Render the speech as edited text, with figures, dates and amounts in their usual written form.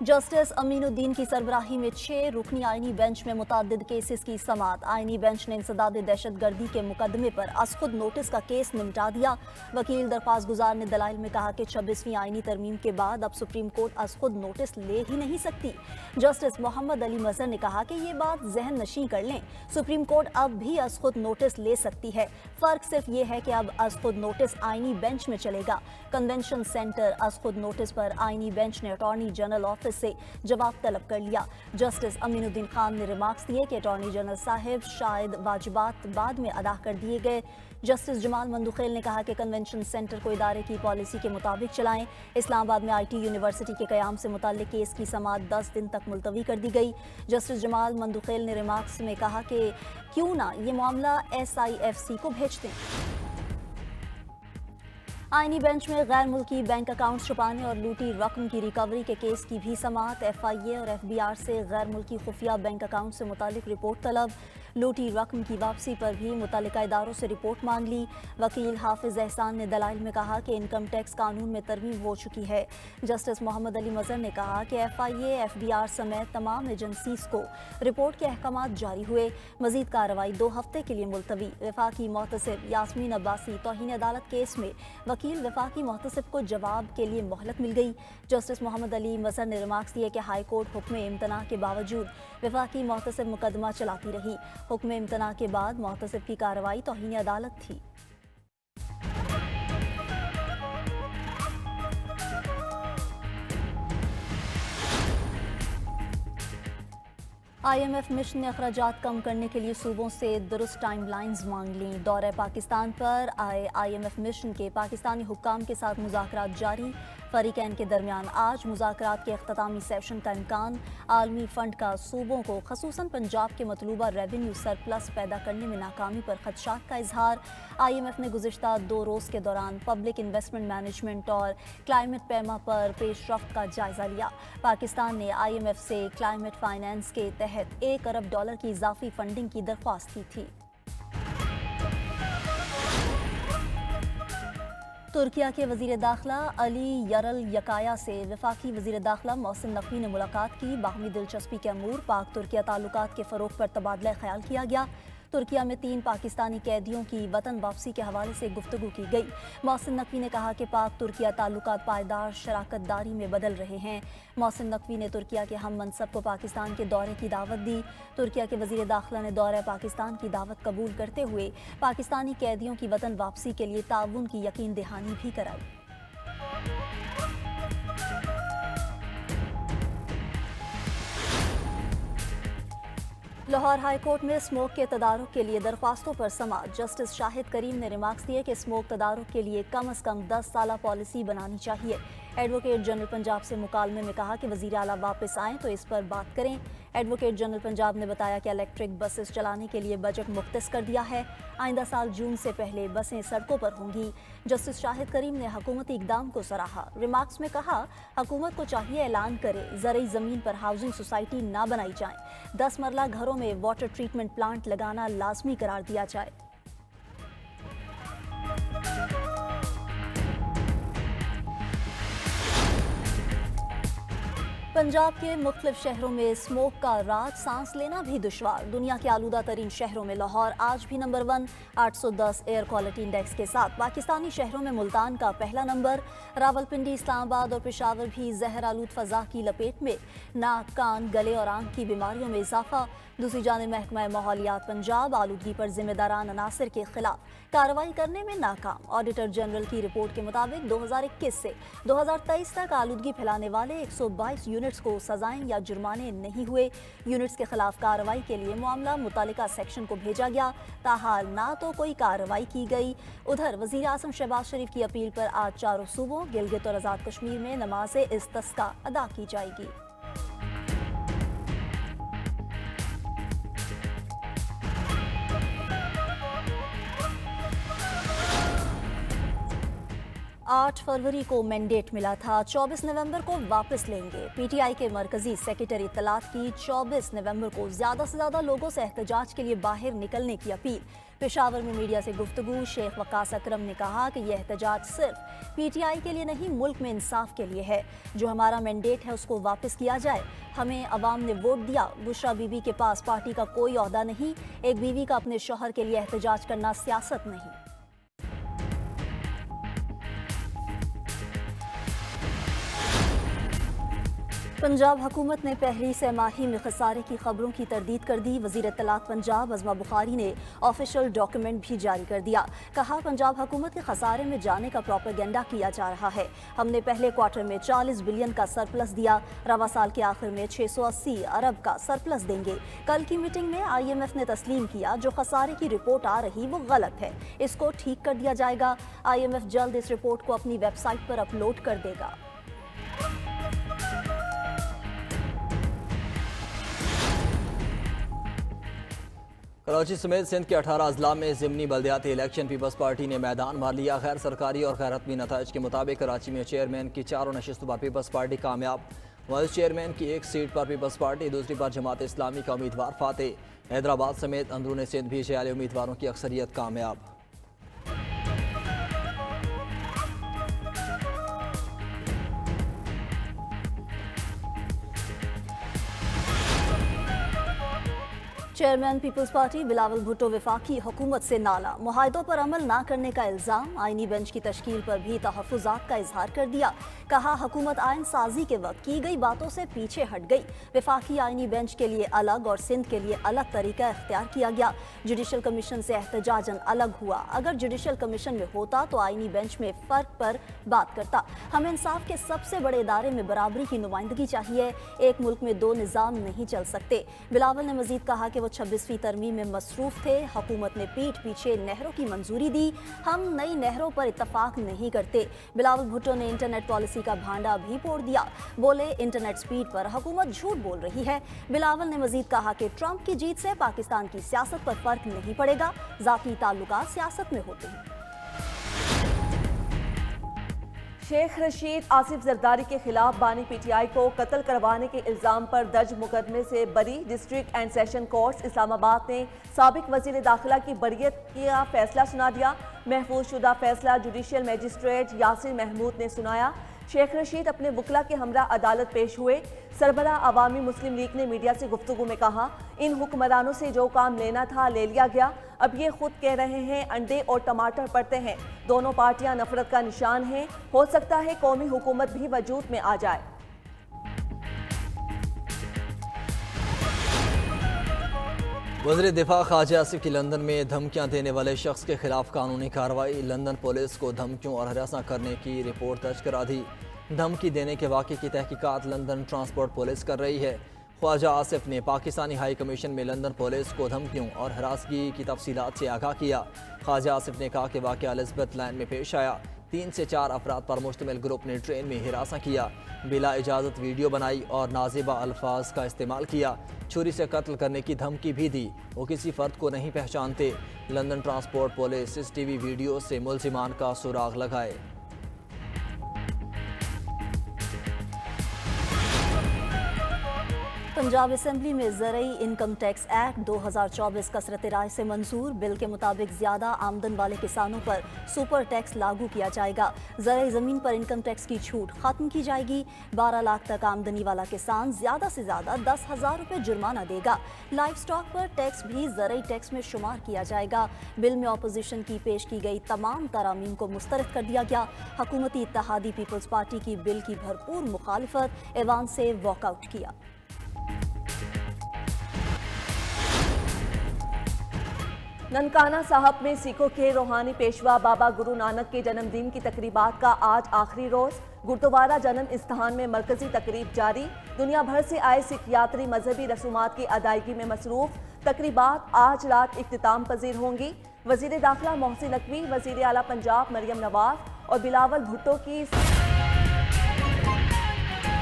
Justice Aminuddin की सरबराही में 6 रुकनी आईनी बेंच में मुतअद्दिद केसेस की समाअत। आईनी बेंच ने इंसदाद दहशतगर्दी के मुकदमे पर अज़खुद नोटिस का केस निपटा दिया। वकील दरख्वास्त गुजार ने दलाइल में कहा कि 26वीं आईनी तरमीम के बाद अब सुप्रीम कोर्ट अज़खुद नोटिस ले ही नहीं सकती। जस्टिस मोहम्मद अली मजहर ने कहा कि ये बात जहन नशीं कर लें, सुप्रीम कोर्ट अब भी अज़खुद नोटिस ले सकती है। फ़र्क सिर्फ ये है कि अब अज़खुद नोटिस आईनी बेंच में चलेगा। कन्वेंशन सेंटर अज़खुद नोटिस पर आईनी बेंच ने अटॉर्नी जनरल ऑफिस से जवाब तलब कर लिया। जस्टिस अमीनुद्दीन खान ने रिमार्क्स दिए कि अटॉर्नी जनरल साहिब शायद वाजिबात बाद में अदा कर दिए गए। जस्टिस जमाल मंदुखेल ने कहा कि कन्वेंशन सेंटर को इदारे की पॉलिसी के मुताबिक चलाएं। इस्लामाबाद में IT यूनिवर्सिटी के क़याम से मुताल्लिक केस की समाअत 10 दिन तक मुलतवी कर दी गई। जस्टिस जमाल मंदुखेल ने रिमार्क्स में कहा कि क्यों ना ये मामला SIFC को भेज दें। आईनी बेंच में गैर मुल्की बैंक अकाउंट छुपाने और लूटी रकम की रिकवरी के केस की भी समाअत। FIA और FBR से गैर मुल्की खुफिया बैंक अकाउंट से मुतालिक रिपोर्ट तलब। लूटी रकम की वापसी पर भी मुतल्लिका इदारों से रिपोर्ट मांग ली। वकील हाफिज एहसान ने दलाइल में कहा कि इनकम टैक्स कानून में तरमीम हो चुकी है। जस्टिस मोहम्मद अली मजहर ने कहा कि FIA FBR समेत तमाम एजेंसीज को रिपोर्ट के अहकामात जारी हुए। मजीद कार्रवाई 2 हफ्ते के लिए मुलतवी। वफाकी मोहतसिब यास्मीन अब्बासी तौहीन अदालत केस में वकील वफाकी मोहतसिब को जवाब के लिए मोहलत मिल गई। जस्टिस मोहम्मद अली मजहर ने रिमार्क्स दिए कि हाई कोर्ट हुक्म इम्तना के बावजूद वफाकी मोहतसिब मुकदमा चलाती रही। हुक्म इम्तना के बाद मोहतसिब की कार्रवाई तौहीन अदालत थी। IMF मिशन ने अखराजात कम करने के लिए सूबों से दुरुस्त टाइम लाइन्स मांग ली। दौरे पाकिस्तान पर आए IMF मिशन के पाकिस्तानी हुक्काम के साथ मुज़ाकरात जारी। फरीकैन के दरमियान आज मुज़ाकरात के अख्तामी सेशन का इम्कान। आलमी फ़ंड का सूबों को खसूसन पंजाब के मतलूबा रेवेन्यू सरप्लस पैदा करने में नाकामी पर खदशात का इजहार। IMF ने गुज़िश्ता 2 रोज़ के दौरान पब्लिक इन्वेस्टमेंट मैनेजमेंट और क्लाइमेट पैमा पर पेशरफ्त का जायज़ा लिया। पाकिस्तान ने IMF से क्लाइमेट फाइनेंस के तहत $1 अरब की इजाफी फंडिंग की दरख्वास्त की थी। तुर्किया के वज़ीर दाखिला अली यरल यकाया से वफाकी वज़ीर दाखिला मोहसिन नकवी ने मुलाकात की। बाहमी दिलचस्पी के अमूर पाक तुर्किया ताल्लुकात के फ़रोग़ पर तबादला ख्याल किया गया। तुर्किया में 3 पाकिस्तानी कैदियों की वतन वापसी के हवाले से गुफ्तगू की गई। मोहसिन नकवी ने कहा कि पाक तुर्किया ताल्लुकात पायदार शराकत दारी में बदल रहे हैं। मोहसिन नकवी ने तुर्किया के हम मनसब को पाकिस्तान के दौरे की दावत दी। तुर्किया के वज़ीर दाखिला ने दौरे पाकिस्तान की दावत कबूल करते हुए पाकिस्तानी कैदियों की वतन वापसी के लिए ताउन की यकीन दहानी भी कराई। लाहौर हाई कोर्ट में स्मोक के तदारुक के लिए दरख्वास्तों पर समाअत। जस्टिस शाहिद करीम ने रिमार्क्स दिए कि स्मोक तदारुक के लिए कम से कम 10 साला पॉलिसी बनानी चाहिए। एडवोकेट जनरल पंजाब से मुकालमे में कहा कि वज़ीर आला वापस आएँ तो इस पर बात करें। एडवोकेट जनरल पंजाब ने बताया कि इलेक्ट्रिक बसेस चलाने के लिए बजट मुख्तस कर दिया है। आइंदा साल जून से पहले बसें सड़कों पर होंगी। जस्टिस शाहिद करीम ने हुकूमती इक़दाम को सराहा। रिमार्क्स में कहा, हुकूमत को चाहिए ऐलान करे ज़रई ज़मीन पर हाउसिंग सोसाइटी ना बनाई जाए। 10 मरला घरों में वाटर ट्रीटमेंट प्लांट लगाना लाजमी करार दिया जाए। पंजाब के मुख्तलिफ शहरों में स्मोक का राज, सांस लेना भी दुश्वार। दुनिया के आलूदा तरीन शहरों में लाहौर आज भी नंबर 1 810 एयर क्वालिटी इंडेक्स के साथ। पाकिस्तानी शहरों में मुल्तान का पहला नंबर। रावलपिंडी, इस्लामाबाद और पेशावर भी जहर आलूद फ़ज़ा की लपेट में। नाक, कान, गले और आंख की बीमारियों में इजाफा। दूसरी जानिब महकमा माहौलियात पंजाब आलूदगी पर जिम्मेदारान अनासर के खिलाफ कार्रवाई करने में नाकाम। ऑडिटर जनरल की रिपोर्ट के मुताबिक 2021 से 2023 तक आलूदगी फैलाने वाले 122 यूनिट्स को सजाएं या जुर्माने नहीं हुए। यूनिट्स के खिलाफ कार्रवाई के लिए मामला मुतालिका सेक्शन को भेजा गया, ताहाल ना तो कोई कार्रवाई की गई। उधर वज़ीर आज़म शहबाज शरीफ की अपील पर आज चारों सूबों गिलगित और आज़ाद कश्मीर में नमाज इस्तिस्का अदा की जाएगी। 8 फरवरी को मैंडेट मिला था, 24 नवंबर को वापस लेंगे। पीटीआई के मरकजी सेक्रेटरी इत्तलात की 24 नवंबर को ज़्यादा से ज़्यादा लोगों से एहतजाज के लिए बाहर निकलने की अपील। पेशावर में मीडिया से गुफ्तगू शेख वकास अकरम ने कहा कि यह एहतजाज सिर्फ पीटीआई के लिए नहीं, मुल्क में इंसाफ के लिए है। जो हमारा मैंडेट है उसको वापस किया जाए। हमें अवाम ने वोट दिया। बुशरा बीबी के पास पार्टी का कोई ओहदा नहीं। एक बीवी का अपने शौहर के लिए एहतजाज करना सियासत नहीं। पंजाब हुकूमत ने पहली सहमाही में खसारे की खबरों की तरदीद कर दी। वज़ीर इत्तलात पंजाब अज़मा बुखारी ने ऑफिशियल डॉक्यूमेंट भी जारी कर दिया। कहा, पंजाब हुकूमत के खसारे में जाने का प्रोपेगेंडा किया जा रहा है। हमने पहले क्वार्टर में 40 बिलियन का सरप्लस दिया। रवा साल के आखिर में 680 अरब का सरप्लस देंगे। कल की मीटिंग में IMF ने तस्लीम किया जो खसारे की रिपोर्ट आ रही वो गलत है, इसको ठीक कर दिया जाएगा। IMF जल्द इस रिपोर्ट को अपनी वेबसाइट पर अपलोड कर देगा। कराची समेत सिंध के 18 अजला में ज़िमनी बल्दियाती इलेक्शन पीपल्स पार्टी ने मैदान मार लिया। गैर सरकारी और गैर हतमी नताइज के मुताबिक कराची में चेयरमैन की 4 नशिस्तों पर पीपल्स पार्टी कामयाब। वाइस चेयरमैन की 1 सीट पर पीपल्स पार्टी, दूसरी पर जमात इस्लामी का उम्मीदवार फातेह। हैदराबाद समेत अंदरून सिंध भी जयाली उम्मीदवारों की अक्सरियत कामयाब। चेयरमैन पीपल्स पार्टी बिलावल भुट्टो वफाकी हुकूमत से नाला। मुआहदों पर अमल ना करने का इल्ज़ाम। आईनी बेंच की तश्कील पर भी तहफ़्फ़ुज़ात का इजहार कर दिया। कहा, हुकूमत आइन साजी के वक्त की गई बातों से पीछे हट गई। वफाकी आईनी बेंच के लिए अलग और सिंध के लिए अलग तरीका इख्तियार किया गया। जुडिशल कमीशन से एहतजाजन अलग हुआ। अगर जुडिशल कमीशन में होता तो आईनी बेंच में फ़र्क पर बात करता। हमें इंसाफ के सबसे बड़े इदारे में बराबरी की नुमाइंदगी चाहिए। एक मुल्क में 2 निज़ाम नहीं चल सकते। बिलावल ने मजीद कहा कि वो 26वीं तरमीम में मसरूफ थे। हुकूमत ने पीठ पीछे नहरों की मंजूरी दी। हम नई नहरों पर इत्तफाक नहीं करते। बिलावल भुट्टो ने इंटरनेट पॉलिसी का भांडा भी फोड़ दिया। बोले, इंटरनेट स्पीड पर हुकूमत झूठ बोल रही है। बिलावल ने मजीद कहा कि ट्रंप की जीत से पाकिस्तान की सियासत पर फर्क नहीं पड़ेगा। ज़ाती ताल्लुकात सियासत में होते हैं। शेख रशीद आसिफ जरदारी के खिलाफ बानी PTI को कत्ल करवाने के इल्ज़ाम पर दर्ज मुकदमे से बरी। District and session court Islamabad ने साबिक वज़ीर दाखिला की बरियत का फैसला सुना दिया। महफूज शुदा फैसला जुडिशियल मजिस्ट्रेट यासिर महमूद ने सुनाया। शेख रशीद अपने वकला के हमरा अदालत पेश हुए। सरबराह अवामी मुस्लिम लीग ने मीडिया से गुफ्तगू में कहा, इन हुक्मरानों से जो काम लेना था ले लिया गया। अब ये खुद कह रहे हैं अंडे और टमाटर पड़ते हैं। दोनों पार्टियां नफरत का निशान हैं। हो सकता है कौमी हुकूमत भी वजूद में आ जाए। वज़ीर दिफा ख्वाजा आसिफ की लंदन में धमकियां देने वाले शख्स के खिलाफ कानूनी कार्रवाई। लंदन पुलिस को धमकियों और हरासा करने की रिपोर्ट दर्ज करा दी। धमकी देने के वाक़े की तहकीकात लंदन ट्रांसपोर्ट पुलिस कर रही है। ख्वाजा आसिफ ने पाकिस्तानी हाई कमीशन में लंदन पुलिस को धमकियों और हरासगी की तफसीलात से आगाह किया। ख्वाजा आसिफ ने कहा कि वाक़या एलिज़ाबेथ लाइन में पेश आया। 3 से 4 अफराद पर मुश्तमिल ग्रुप ने ट्रेन में हिरासा किया, बिला इजाज़त वीडियो बनाई और नाजिबा अल्फाज का इस्तेमाल किया। छुरी से कत्ल करने की धमकी भी दी। वो किसी फ़र्द को नहीं पहचानते। London transport police CCTV video से मुलजिमान का सुराग लगाए। पंजाब असेंबली में ज़रई इनकम टैक्स एक्ट 2024 कसरत राय से मंजूर। बिल के मुताबिक ज़्यादा आमदन वाले किसानों पर सुपर टैक्स लागू किया जाएगा। ज़रई ज़मीन पर इनकम टैक्स की छूट ख़त्म की जाएगी। 12 लाख तक आमदनी वाला किसान ज़्यादा से ज़्यादा 10,000 रुपये जुर्माना देगा। लाइफ स्टॉक पर टैक्स भी ज़रई टैक्स में शुमार किया जाएगा। बिल में अपोजिशन की पेश की गई तमाम तरामीम को मुस्तरद कर दिया गया। हुकूमती इत्तेहादी पीपल्स पार्टी की बिल की भरपूर मुखालिफत, ऐवान से वॉकआउट किया। ननकाना साहब में सिखों के रूहानी पेशवा बाबा गुरु नानक के जन्मदिन की तकरीबात का आज आखिरी रोज। गुरुद्वारा जन्म स्थान में मरकजी तकरीब जारी। दुनिया भर से आए सिख यात्री मजहबी रसूमात की अदायगी में मसरूफ। तकरीबात आज रात इख्तिताम पजीर होंगी। वजीर दाखिला मोहसिन नकवी, वजीर आला पंजाब मरियम नवाज और बिलावल भुट्टो की